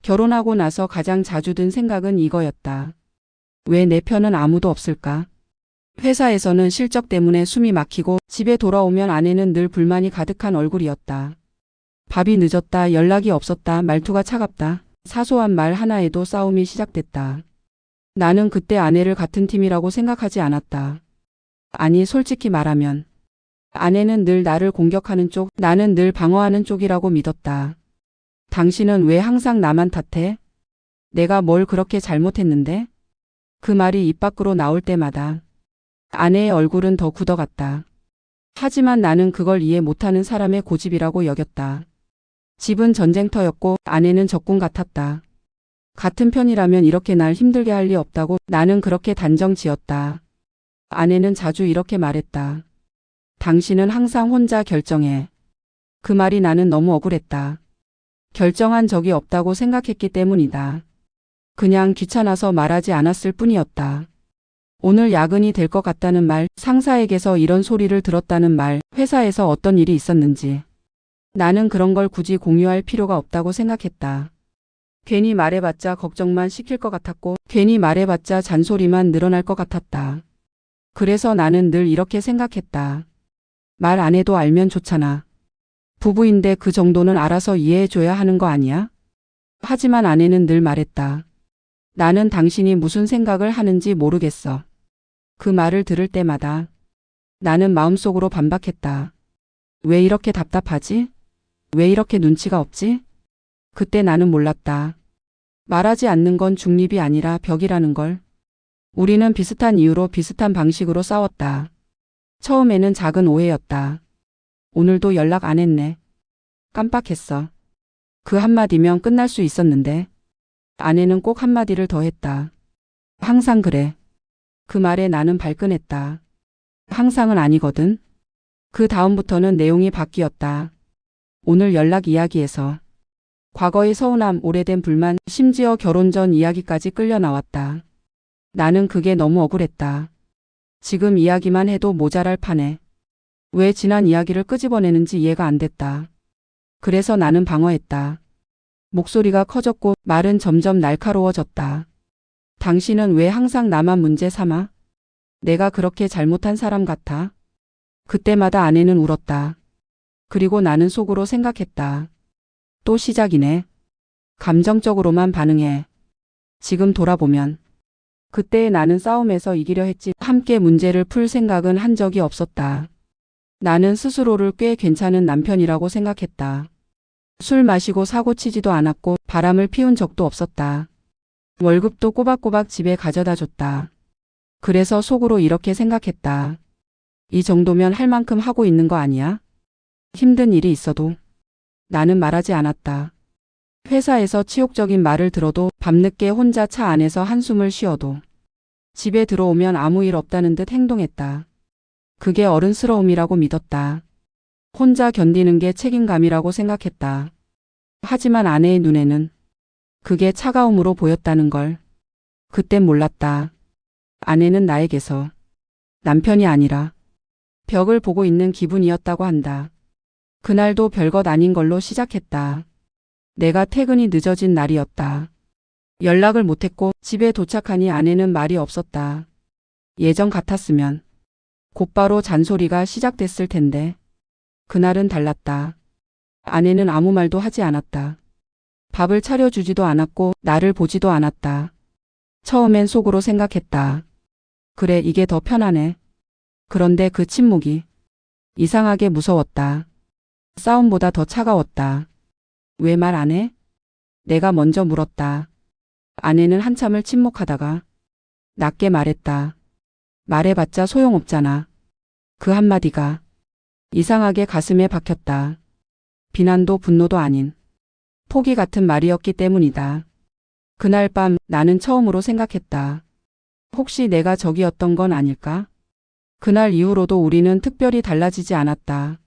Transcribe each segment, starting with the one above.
결혼하고 나서 가장 자주 든 생각은 이거였다. 왜 내 편은 아무도 없을까? 회사에서는 실적 때문에 숨이 막히고 집에 돌아오면 아내는 늘 불만이 가득한 얼굴이었다. 밥이 늦었다, 연락이 없었다, 말투가 차갑다. 사소한 말 하나에도 싸움이 시작됐다. 나는 그때 아내를 같은 팀이라고 생각하지 않았다. 아니, 솔직히 말하면 아내는 늘 나를 공격하는 쪽, 나는 늘 방어하는 쪽이라고 믿었다. 당신은 왜 항상 나만 탓해? 내가 뭘 그렇게 잘못했는데? 그 말이 입 밖으로 나올 때마다 아내의 얼굴은 더 굳어갔다. 하지만 나는 그걸 이해 못하는 사람의 고집이라고 여겼다. 집은 전쟁터였고 아내는 적군 같았다. 같은 편이라면 이렇게 날 힘들게 할 리 없다고 나는 그렇게 단정 지었다. 아내는 자주 이렇게 말했다. 당신은 항상 혼자 결정해. 그 말이 나는 너무 억울했다. 결정한 적이 없다고 생각했기 때문이다. 그냥 귀찮아서 말하지 않았을 뿐이었다. 오늘 야근이 될 것 같다는 말, 상사에게서 이런 소리를 들었다는 말, 회사에서 어떤 일이 있었는지. 나는 그런 걸 굳이 공유할 필요가 없다고 생각했다. 괜히 말해봤자 걱정만 시킬 것 같았고 괜히 말해봤자 잔소리만 늘어날 것 같았다. 그래서 나는 늘 이렇게 생각했다. 말 안 해도 알면 좋잖아. 부부인데 그 정도는 알아서 이해해줘야 하는 거 아니야? 하지만 아내는 늘 말했다. 나는 당신이 무슨 생각을 하는지 모르겠어. 그 말을 들을 때마다 나는 마음속으로 반박했다. 왜 이렇게 답답하지? 왜 이렇게 눈치가 없지? 그때 나는 몰랐다. 말하지 않는 건 중립이 아니라 벽이라는 걸. 우리는 비슷한 이유로 비슷한 방식으로 싸웠다. 처음에는 작은 오해였다. 오늘도 연락 안 했네. 깜빡했어. 그 한마디면 끝날 수 있었는데 아내는 꼭 한마디를 더 했다. 항상 그래. 그 말에 나는 발끈했다. 항상은 아니거든. 그 다음부터는 내용이 바뀌었다. 오늘 연락 이야기에서 과거의 서운함, 오래된 불만, 심지어 결혼 전 이야기까지 끌려 나왔다. 나는 그게 너무 억울했다. 지금 이야기만 해도 모자랄 판에 왜 지난 이야기를 끄집어내는지 이해가 안 됐다. 그래서 나는 방어했다. 목소리가 커졌고 말은 점점 날카로워졌다. 당신은 왜 항상 나만 문제 삼아? 내가 그렇게 잘못한 사람 같아? 그때마다 아내는 울었다. 그리고 나는 속으로 생각했다. 또 시작이네. 감정적으로만 반응해. 지금 돌아보면 그때의 나는 싸움에서 이기려 했지 함께 문제를 풀 생각은 한 적이 없었다. 나는 스스로를 꽤 괜찮은 남편이라고 생각했다. 술 마시고 사고 치지도 않았고 바람을 피운 적도 없었다. 월급도 꼬박꼬박 집에 가져다 줬다. 그래서 속으로 이렇게 생각했다. 이 정도면 할 만큼 하고 있는 거 아니야? 힘든 일이 있어도 나는 말하지 않았다. 회사에서 치욕적인 말을 들어도 밤늦게 혼자 차 안에서 한숨을 쉬어도 집에 들어오면 아무 일 없다는 듯 행동했다. 그게 어른스러움이라고 믿었다. 혼자 견디는 게 책임감이라고 생각했다. 하지만 아내의 눈에는 그게 차가움으로 보였다는 걸 그땐 몰랐다. 아내는 나에게서 남편이 아니라 벽을 보고 있는 기분이었다고 한다. 그날도 별것 아닌 걸로 시작했다. 내가 퇴근이 늦어진 날이었다. 연락을 못했고 집에 도착하니 아내는 말이 없었다. 예전 같았으면 곧바로 잔소리가 시작됐을 텐데 그날은 달랐다. 아내는 아무 말도 하지 않았다. 밥을 차려주지도 않았고 나를 보지도 않았다. 처음엔 속으로 생각했다. 그래, 이게 더 편하네. 그런데 그 침묵이 이상하게 무서웠다. 싸움보다 더 차가웠다. 왜 말 안 해? 내가 먼저 물었다. 아내는 한참을 침묵하다가 낮게 말했다. 말해봤자 소용없잖아. 그 한마디가 이상하게 가슴에 박혔다. 비난도 분노도 아닌 포기 같은 말이었기 때문이다. 그날 밤 나는 처음으로 생각했다. 혹시 내가 적이었던 건 아닐까? 그날 이후로도 우리는 특별히 달라지지 않았다.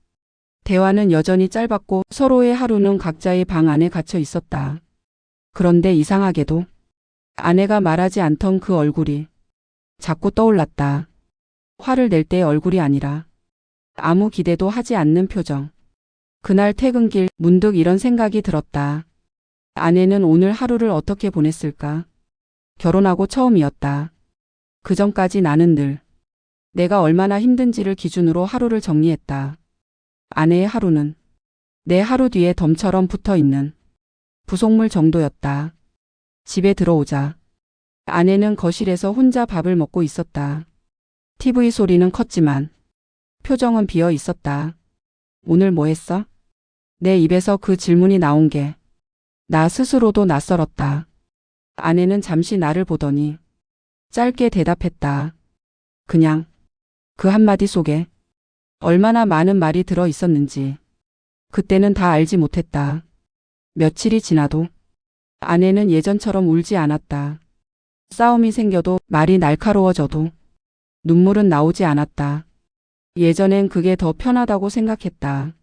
대화는 여전히 짧았고 서로의 하루는 각자의 방 안에 갇혀 있었다. 그런데 이상하게도 아내가 말하지 않던 그 얼굴이 자꾸 떠올랐다. 화를 낼 때의 얼굴이 아니라 아무 기대도 하지 않는 표정. 그날 퇴근길 문득 이런 생각이 들었다. 아내는 오늘 하루를 어떻게 보냈을까? 결혼하고 처음이었다. 그전까지 나는 늘 내가 얼마나 힘든지를 기준으로 하루를 정리했다. 아내의 하루는 내 하루 뒤에 덤처럼 붙어있는 부속물 정도였다. 집에 들어오자 아내는 거실에서 혼자 밥을 먹고 있었다. TV 소리는 컸지만 표정은 비어 있었다. 오늘 뭐 했어? 내 입에서 그 질문이 나온 게 나 스스로도 낯설었다. 아내는 잠시 나를 보더니 짧게 대답했다. 그냥. 그 한마디 속에 얼마나 많은 말이 들어 있었는지 그때는 다 알지 못했다. 며칠이 지나도 아내는 예전처럼 울지 않았다. 싸움이 생겨도 말이 날카로워져도 눈물은 나오지 않았다. 예전엔 그게 더 편하다고 생각했다.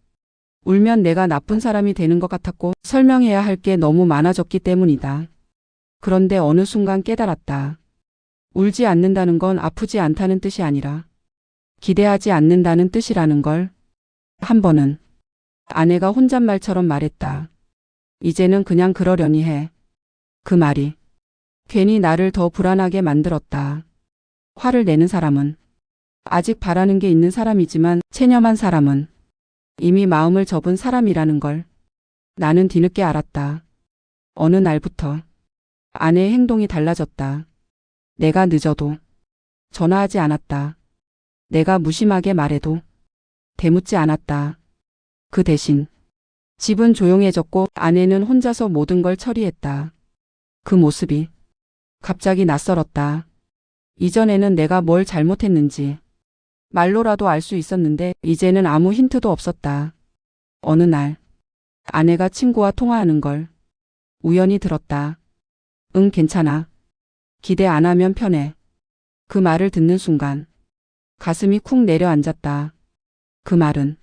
울면 내가 나쁜 사람이 되는 것 같았고 설명해야 할 게 너무 많아졌기 때문이다. 그런데 어느 순간 깨달았다. 울지 않는다는 건 아프지 않다는 뜻이 아니라 기대하지 않는다는 뜻이라는 걸. 한 번은 아내가 혼잣말처럼 말했다. 이제는 그냥 그러려니 해. 그 말이 괜히 나를 더 불안하게 만들었다. 화를 내는 사람은 아직 바라는 게 있는 사람이지만 체념한 사람은 이미 마음을 접은 사람이라는 걸 나는 뒤늦게 알았다. 어느 날부터 아내의 행동이 달라졌다. 내가 늦어도 전화하지 않았다. 내가 무심하게 말해도 대묻지 않았다. 그 대신 집은 조용해졌고 아내는 혼자서 모든 걸 처리했다. 그 모습이 갑자기 낯설었다. 이전에는 내가 뭘 잘못했는지 말로라도 알 수 있었는데 이제는 아무 힌트도 없었다. 어느 날 아내가 친구와 통화하는 걸 우연히 들었다. 응, 괜찮아. 기대 안 하면 편해. 그 말을 듣는 순간 가슴이 쿵 내려앉았다. 그 말은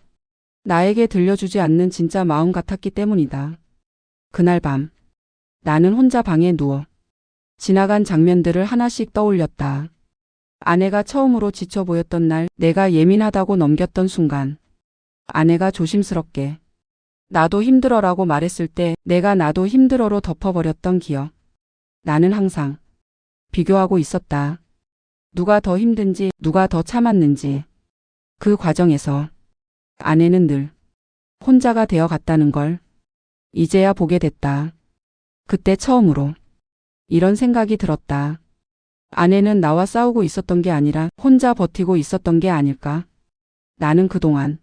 나에게 들려주지 않는 진짜 마음 같았기 때문이다. 그날 밤 나는 혼자 방에 누워 지나간 장면들을 하나씩 떠올렸다. 아내가 처음으로 지쳐 보였던 날, 내가 예민하다고 넘겼던 순간, 아내가 조심스럽게 나도 힘들어라고 말했을 때 내가 나도 힘들어로 덮어버렸던 기억. 나는 항상 비교하고 있었다. 누가 더 힘든지, 누가 더 참았는지. 그 과정에서 아내는 늘 혼자가 되어 갔다는 걸 이제야 보게 됐다. 그때 처음으로 이런 생각이 들었다. 아내는 나와 싸우고 있었던 게 아니라 혼자 버티고 있었던 게 아닐까? 나는 그동안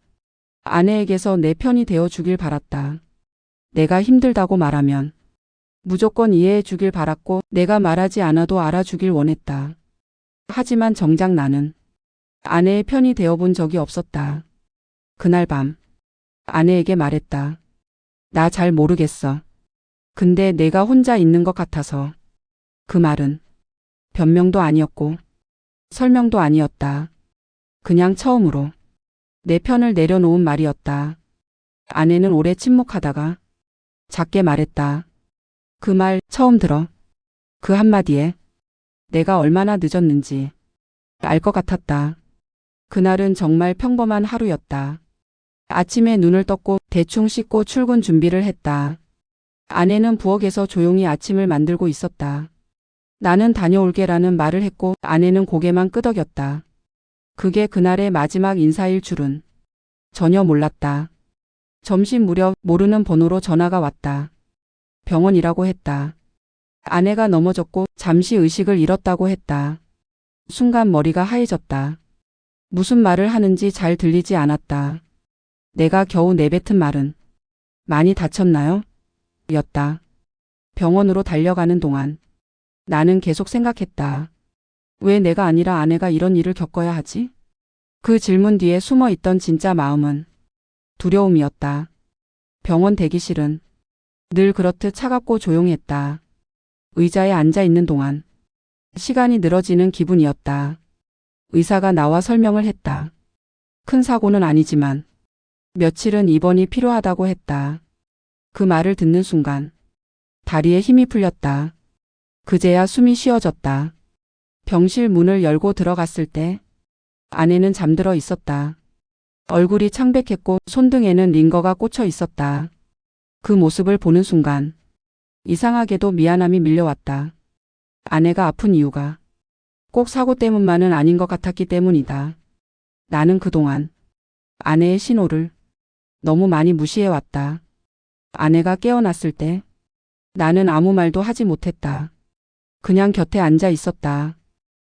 아내에게서 내 편이 되어 주길 바랐다. 내가 힘들다고 말하면 무조건 이해해 주길 바랐고 내가 말하지 않아도 알아주길 원했다. 하지만 정작 나는 아내의 편이 되어 본 적이 없었다. 그날 밤 아내에게 말했다. 나 잘 모르겠어. 근데 내가 혼자 있는 것 같아서. 그 말은 변명도 아니었고 설명도 아니었다. 그냥 처음으로 내 편을 내려놓은 말이었다. 아내는 오래 침묵하다가 작게 말했다. 그 말 처음 들어. 그 한마디에 내가 얼마나 늦었는지 알 것 같았다. 그날은 정말 평범한 하루였다. 아침에 눈을 떴고 대충 씻고 출근 준비를 했다. 아내는 부엌에서 조용히 아침을 만들고 있었다. 나는 다녀올게라는 말을 했고 아내는 고개만 끄덕였다. 그게 그날의 마지막 인사일 줄은 전혀 몰랐다. 점심 무렵 모르는 번호로 전화가 왔다. 병원이라고 했다. 아내가 넘어졌고 잠시 의식을 잃었다고 했다. 순간 머리가 하얘졌다. 무슨 말을 하는지 잘 들리지 않았다. 내가 겨우 내뱉은 말은 많이 다쳤나요? 였다. 병원으로 달려가는 동안 나는 계속 생각했다. 왜 내가 아니라 아내가 이런 일을 겪어야 하지? 그 질문 뒤에 숨어 있던 진짜 마음은 두려움이었다. 병원 대기실은 늘 그렇듯 차갑고 조용했다. 의자에 앉아 있는 동안 시간이 늘어지는 기분이었다. 의사가 나와 설명을 했다. 큰 사고는 아니지만 며칠은 입원이 필요하다고 했다. 그 말을 듣는 순간 다리에 힘이 풀렸다. 그제야 숨이 쉬어졌다. 병실 문을 열고 들어갔을 때 아내는 잠들어 있었다. 얼굴이 창백했고 손등에는 링거가 꽂혀 있었다. 그 모습을 보는 순간 이상하게도 미안함이 밀려왔다. 아내가 아픈 이유가 꼭 사고 때문만은 아닌 것 같았기 때문이다. 나는 그동안 아내의 신호를 너무 많이 무시해왔다. 아내가 깨어났을 때 나는 아무 말도 하지 못했다. 그냥 곁에 앉아 있었다.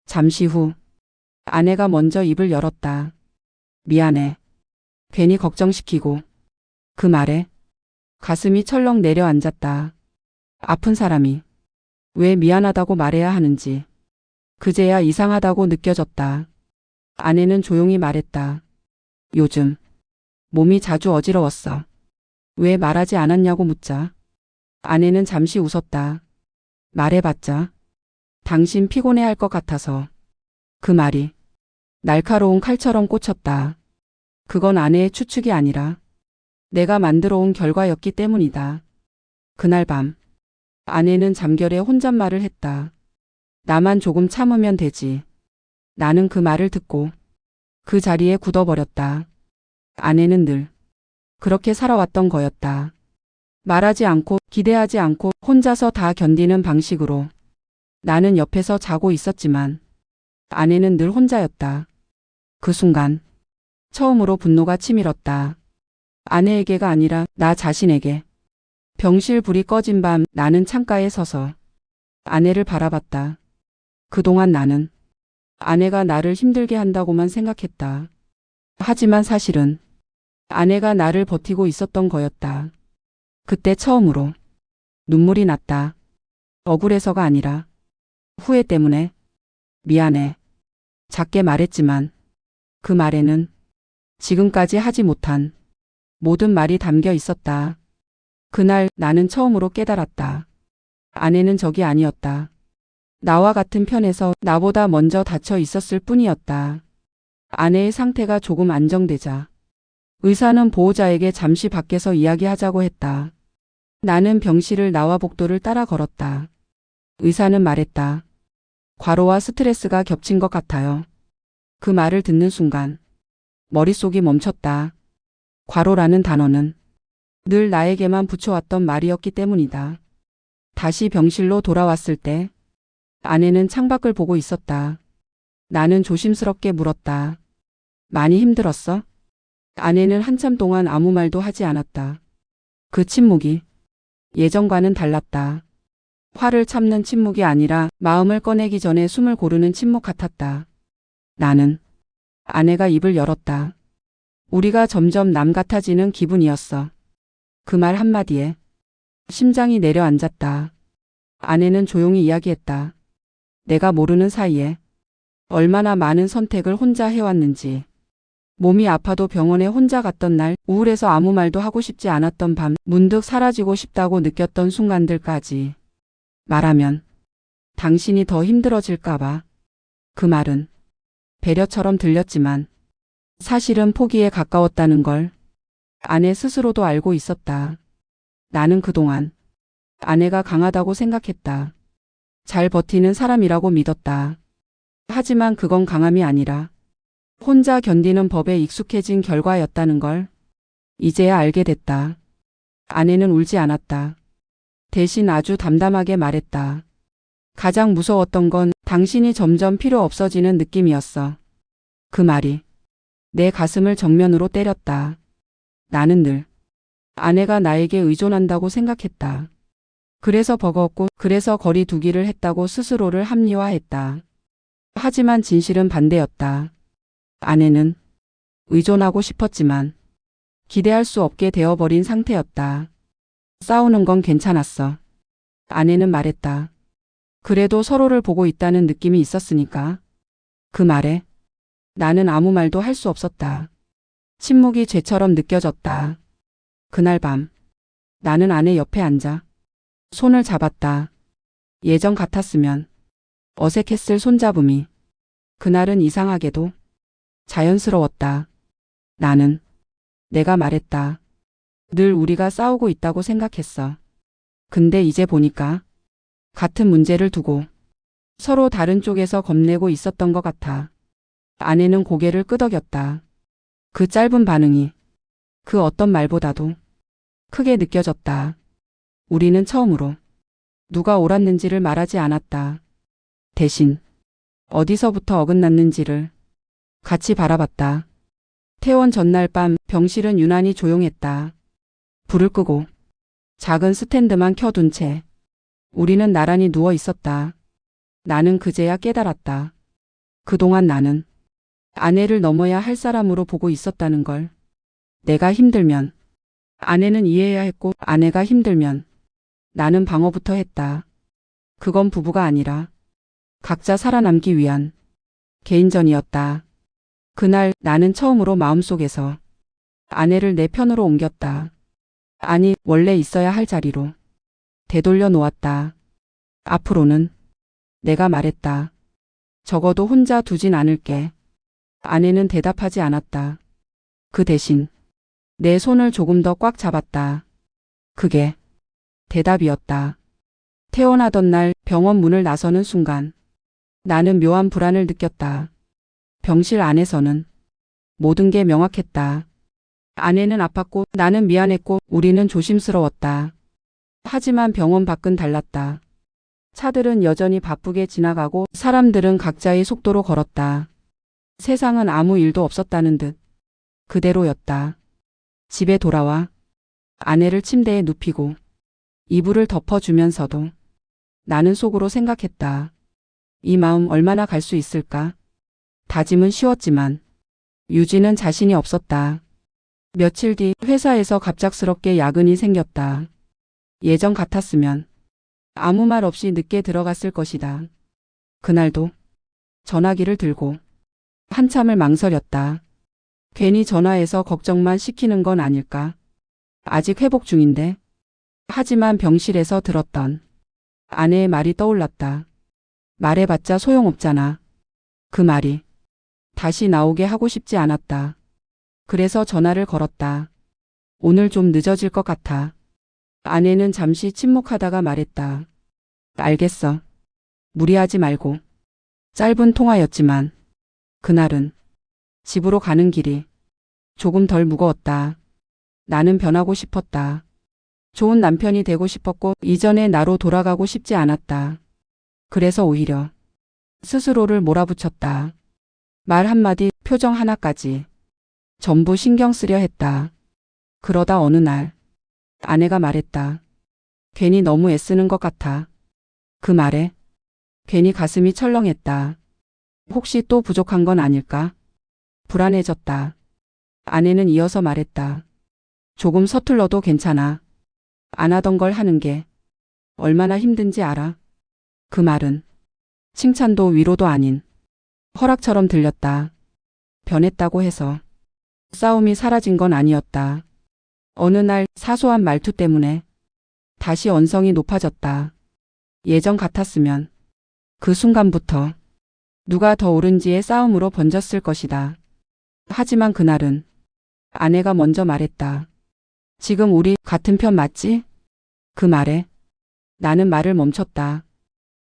잠시 후 아내가 먼저 입을 열었다. 미안해. 괜히 걱정시키고. 그 말에 가슴이 철렁 내려앉았다. 아픈 사람이 왜 미안하다고 말해야 하는지 그제야 이상하다고 느껴졌다. 아내는 조용히 말했다. 요즘 몸이 자주 어지러웠어. 왜 말하지 않았냐고 묻자 아내는 잠시 웃었다. 말해봤자 당신 피곤해할 것 같아서. 그 말이 날카로운 칼처럼 꽂혔다. 그건 아내의 추측이 아니라 내가 만들어 온 결과였기 때문이다. 그날 밤 아내는 잠결에 혼잣말을 했다. 나만 조금 참으면 되지. 나는 그 말을 듣고 그 자리에 굳어버렸다. 아내는 늘 그렇게 살아왔던 거였다. 말하지 않고 기대하지 않고 혼자서 다 견디는 방식으로. 나는 옆에서 자고 있었지만 아내는 늘 혼자였다. 그 순간 처음으로 분노가 치밀었다. 아내에게가 아니라 나 자신에게. 병실 불이 꺼진 밤 나는 창가에 서서 아내를 바라봤다. 그동안 나는 아내가 나를 힘들게 한다고만 생각했다. 하지만 사실은 아내가 나를 버티고 있었던 거였다. 그때 처음으로 눈물이 났다. 억울해서가 아니라 후회 때문에. 미안해. 작게 말했지만 그 말에는 지금까지 하지 못한 모든 말이 담겨 있었다. 그날 나는 처음으로 깨달았다. 아내는 적이 아니었다. 나와 같은 편에서 나보다 먼저 다쳐 있었을 뿐이었다. 아내의 상태가 조금 안정되자 의사는 보호자에게 잠시 밖에서 이야기하자고 했다. 나는 병실을 나와 복도를 따라 걸었다. 의사는 말했다. 과로와 스트레스가 겹친 것 같아요. 그 말을 듣는 순간 머릿속이 멈췄다. 과로라는 단어는 늘 나에게만 붙여왔던 말이었기 때문이다. 다시 병실로 돌아왔을 때 아내는 창밖을 보고 있었다. 나는 조심스럽게 물었다. 많이 힘들었어? 아내는 한참 동안 아무 말도 하지 않았다. 그 침묵이 예전과는 달랐다. 화를 참는 침묵이 아니라 마음을 꺼내기 전에 숨을 고르는 침묵 같았다. 나는 아내가 입을 열었다. 우리가 점점 남 같아지는 기분이었어. 그 말 한마디에 심장이 내려앉았다. 아내는 조용히 이야기했다. 내가 모르는 사이에 얼마나 많은 선택을 혼자 해왔는지. 몸이 아파도 병원에 혼자 갔던 날, 우울해서 아무 말도 하고 싶지 않았던 밤, 문득 사라지고 싶다고 느꼈던 순간들까지. 말하면 당신이 더 힘들어질까봐. 그 말은 배려처럼 들렸지만 사실은 포기에 가까웠다는 걸 아내 스스로도 알고 있었다. 나는 그동안 아내가 강하다고 생각했다. 잘 버티는 사람이라고 믿었다. 하지만 그건 강함이 아니라 혼자 견디는 법에 익숙해진 결과였다는 걸 이제야 알게 됐다. 아내는 울지 않았다. 대신 아주 담담하게 말했다. 가장 무서웠던 건 당신이 점점 필요 없어지는 느낌이었어. 그 말이 내 가슴을 정면으로 때렸다. 나는 늘 아내가 나에게 의존한다고 생각했다. 그래서 버거웠고 그래서 거리 두기를 했다고 스스로를 합리화했다. 하지만 진실은 반대였다. 아내는 의존하고 싶었지만 기대할 수 없게 되어버린 상태였다. 싸우는 건 괜찮았어. 아내는 말했다. 그래도 서로를 보고 있다는 느낌이 있었으니까. 그 말에 나는 아무 말도 할 수 없었다. 침묵이 죄처럼 느껴졌다. 그날 밤 나는 아내 옆에 앉아 손을 잡았다. 예전 같았으면 어색했을 손잡음이 그날은 이상하게도 자연스러웠다. 나는 내가 말했다. 늘 우리가 싸우고 있다고 생각했어. 근데 이제 보니까 같은 문제를 두고 서로 다른 쪽에서 겁내고 있었던 것 같아. 아내는 고개를 끄덕였다. 그 짧은 반응이 그 어떤 말보다도 크게 느껴졌다. 우리는 처음으로 누가 옳았는지를 말하지 않았다. 대신 어디서부터 어긋났는지를 같이 바라봤다. 퇴원 전날 밤 병실은 유난히 조용했다. 불을 끄고 작은 스탠드만 켜둔 채 우리는 나란히 누워 있었다. 나는 그제야 깨달았다. 그동안 나는 아내를 넘어야 할 사람으로 보고 있었다는 걸. 내가 힘들면 아내는 이해해야 했고 아내가 힘들면 나는 방어부터 했다. 그건 부부가 아니라 각자 살아남기 위한 개인전이었다. 그날 나는 처음으로 마음속에서 아내를 내 편으로 옮겼다. 아니, 원래 있어야 할 자리로 되돌려 놓았다. 앞으로는 내가 말했다. 적어도 혼자 두진 않을게. 아내는 대답하지 않았다. 그 대신 내 손을 조금 더 꽉 잡았다. 그게 대답이었다. 퇴원하던 날 병원 문을 나서는 순간 나는 묘한 불안을 느꼈다. 병실 안에서는 모든 게 명확했다. 아내는 아팠고 나는 미안했고 우리는 조심스러웠다. 하지만 병원 밖은 달랐다. 차들은 여전히 바쁘게 지나가고 사람들은 각자의 속도로 걸었다. 세상은 아무 일도 없었다는 듯 그대로였다. 집에 돌아와 아내를 침대에 눕히고 이불을 덮어주면서도 나는 속으로 생각했다. 이 마음 얼마나 갈 수 있을까? 다짐은 쉬웠지만 유지는 자신이 없었다. 며칠 뒤 회사에서 갑작스럽게 야근이 생겼다. 예전 같았으면 아무 말 없이 늦게 들어갔을 것이다. 그날도 전화기를 들고 한참을 망설였다. 괜히 전화해서 걱정만 시키는 건 아닐까? 아직 회복 중인데. 하지만 병실에서 들었던 아내의 말이 떠올랐다. 말해봤자 소용없잖아. 그 말이 다시 나오게 하고 싶지 않았다. 그래서 전화를 걸었다. 오늘 좀 늦어질 것 같아. 아내는 잠시 침묵하다가 말했다. 알겠어. 무리하지 말고. 짧은 통화였지만 그날은 집으로 가는 길이 조금 덜 무거웠다. 나는 변하고 싶었다. 좋은 남편이 되고 싶었고 이전의 나로 돌아가고 싶지 않았다. 그래서 오히려 스스로를 몰아붙였다. 말 한마디, 표정 하나까지 전부 신경 쓰려 했다. 그러다 어느 날 아내가 말했다. 괜히 너무 애쓰는 것 같아. 그 말에 괜히 가슴이 철렁했다. 혹시 또 부족한 건 아닐까? 불안해졌다. 아내는 이어서 말했다. 조금 서툴러도 괜찮아. 안 하던 걸 하는 게 얼마나 힘든지 알아? 그 말은 칭찬도 위로도 아닌 허락처럼 들렸다. 변했다고 해서 싸움이 사라진 건 아니었다. 어느 날 사소한 말투 때문에 다시 언성이 높아졌다. 예전 같았으면 그 순간부터 누가 더 옳은지의 싸움으로 번졌을 것이다. 하지만 그날은 아내가 먼저 말했다. 지금 우리 같은 편 맞지? 그 말에 나는 말을 멈췄다.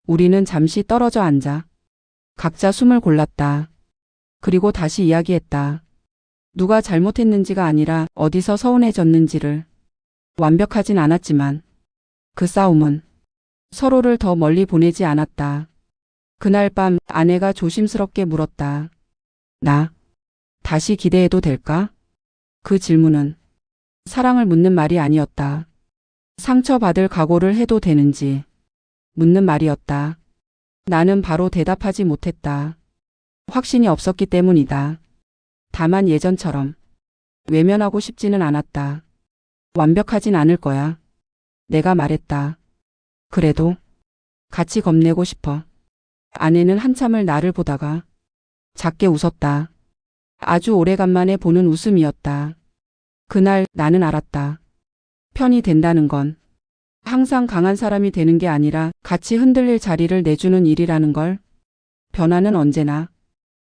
우리는 잠시 떨어져 앉아 각자 숨을 골랐다. 그리고 다시 이야기했다. 누가 잘못했는지가 아니라 어디서 서운해졌는지를. 완벽하진 않았지만 그 싸움은 서로를 더 멀리 보내지 않았다. 그날 밤 아내가 조심스럽게 물었다. 나 다시 기대해도 될까? 그 질문은 사랑을 묻는 말이 아니었다. 상처받을 각오를 해도 되는지 묻는 말이었다. 나는 바로 대답하지 못했다. 확신이 없었기 때문이다. 다만 예전처럼 외면하고 싶지는 않았다. 완벽하진 않을 거야. 내가 말했다. 그래도 같이 겁내고 싶어. 아내는 한참을 나를 보다가 작게 웃었다. 아주 오래간만에 보는 웃음이었다. 그날 나는 알았다. 편이 된다는 건 항상 강한 사람이 되는 게 아니라 같이 흔들릴 자리를 내주는 일이라는 걸. 변화는 언제나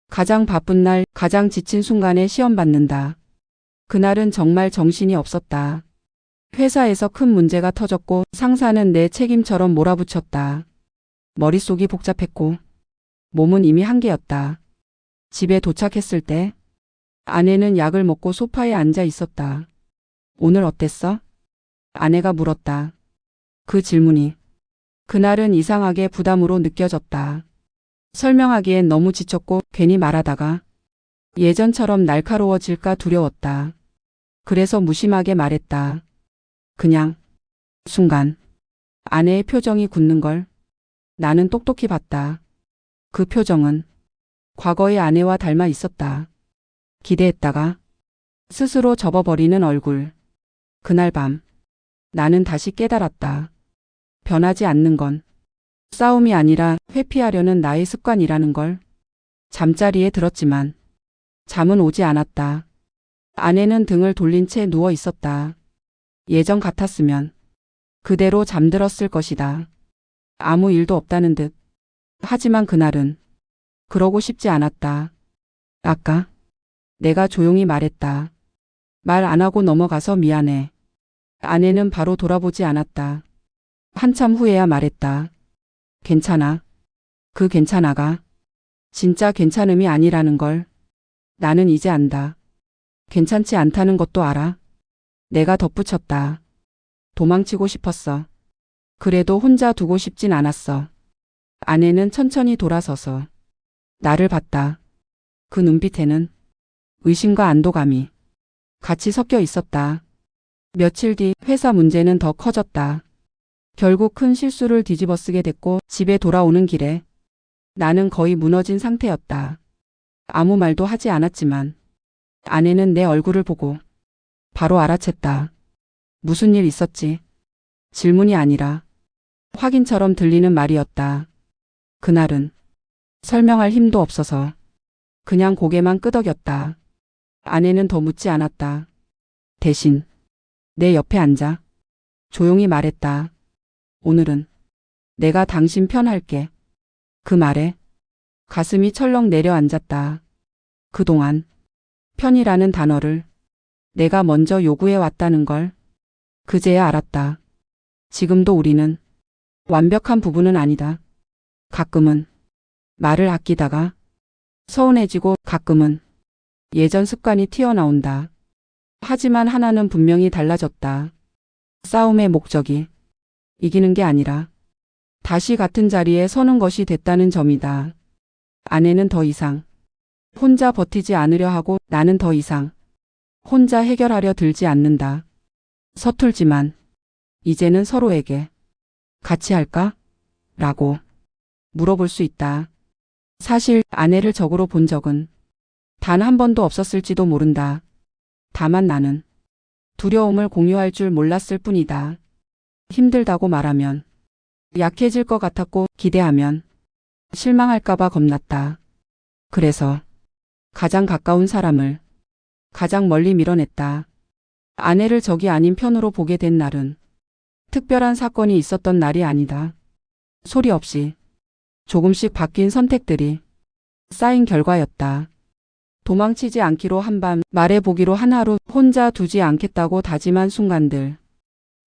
가장 바쁜 날, 가장 지친 순간에 시험받는다. 그날은 정말 정신이 없었다. 회사에서 큰 문제가 터졌고 상사는 내 책임처럼 몰아붙였다. 머릿속이 복잡했고 몸은 이미 한계였다. 집에 도착했을 때 아내는 약을 먹고 소파에 앉아 있었다. 오늘 어땠어? 아내가 물었다. 그 질문이 그날은 이상하게 부담으로 느껴졌다. 설명하기엔 너무 지쳤고 괜히 말하다가 예전처럼 날카로워질까 두려웠다. 그래서 무심하게 말했다. 그냥. 순간 아내의 표정이 굳는 걸 나는 똑똑히 봤다. 그 표정은 과거의 아내와 닮아 있었다. 기대했다가 스스로 접어버리는 얼굴. 그날 밤 나는 다시 깨달았다. 변하지 않는 건 싸움이 아니라 회피하려는 나의 습관이라는 걸. 잠자리에 들었지만 잠은 오지 않았다. 아내는 등을 돌린 채 누워 있었다. 예전 같았으면 그대로 잠들었을 것이다. 아무 일도 없다는 듯. 하지만 그날은 그러고 싶지 않았다. 아까 내가 조용히 말했다. 말 안 하고 넘어가서 미안해. 아내는 바로 돌아보지 않았다. 한참 후에야 말했다. 괜찮아. 그 괜찮아가 진짜 괜찮음이 아니라는 걸 나는 이제 안다. 괜찮지 않다는 것도 알아. 내가 덧붙였다. 도망치고 싶었어. 그래도 혼자 두고 싶진 않았어. 아내는 천천히 돌아서서 나를 봤다. 그 눈빛에는 의심과 안도감이 같이 섞여 있었다. 며칠 뒤 회사 문제는 더 커졌다. 결국 큰 실수를 뒤집어쓰게 됐고 집에 돌아오는 길에 나는 거의 무너진 상태였다. 아무 말도 하지 않았지만 아내는 내 얼굴을 보고 바로 알아챘다. 무슨 일 있었지? 질문이 아니라 확인처럼 들리는 말이었다. 그날은 설명할 힘도 없어서 그냥 고개만 끄덕였다. 아내는 더 묻지 않았다. 대신 내 옆에 앉아 조용히 말했다. 오늘은 내가 당신 편 할게. 그 말에 가슴이 철렁 내려앉았다. 그동안 편이라는 단어를 내가 먼저 요구해 왔다는 걸 그제야 알았다. 지금도 우리는 완벽한 부부는 아니다. 가끔은 말을 아끼다가 서운해지고 가끔은 예전 습관이 튀어나온다. 하지만 하나는 분명히 달라졌다. 싸움의 목적이 이기는 게 아니라 다시 같은 자리에 서는 것이 됐다는 점이다. 아내는 더 이상 혼자 버티지 않으려 하고 나는 더 이상 혼자 해결하려 들지 않는다. 서툴지만 이제는 서로에게 같이 할까? 라고 물어볼 수 있다. 사실 아내를 적으로 본 적은 단 한 번도 없었을지도 모른다. 다만 나는 두려움을 공유할 줄 몰랐을 뿐이다. 힘들다고 말하면 약해질 것 같았고 기대하면 실망할까봐 겁났다. 그래서 가장 가까운 사람을 가장 멀리 밀어냈다. 아내를 적이 아닌 편으로 보게 된 날은 특별한 사건이 있었던 날이 아니다. 소리 없이 조금씩 바뀐 선택들이 쌓인 결과였다. 도망치지 않기로 한밤, 말해보기로 한 하루, 혼자 두지 않겠다고 다짐한 순간들.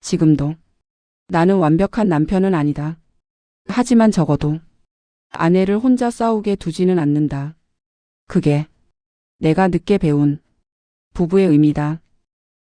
지금도 나는 완벽한 남편은 아니다. 하지만 적어도 아내를 혼자 싸우게 두지는 않는다. 그게 내가 늦게 배운 부부의 의미다.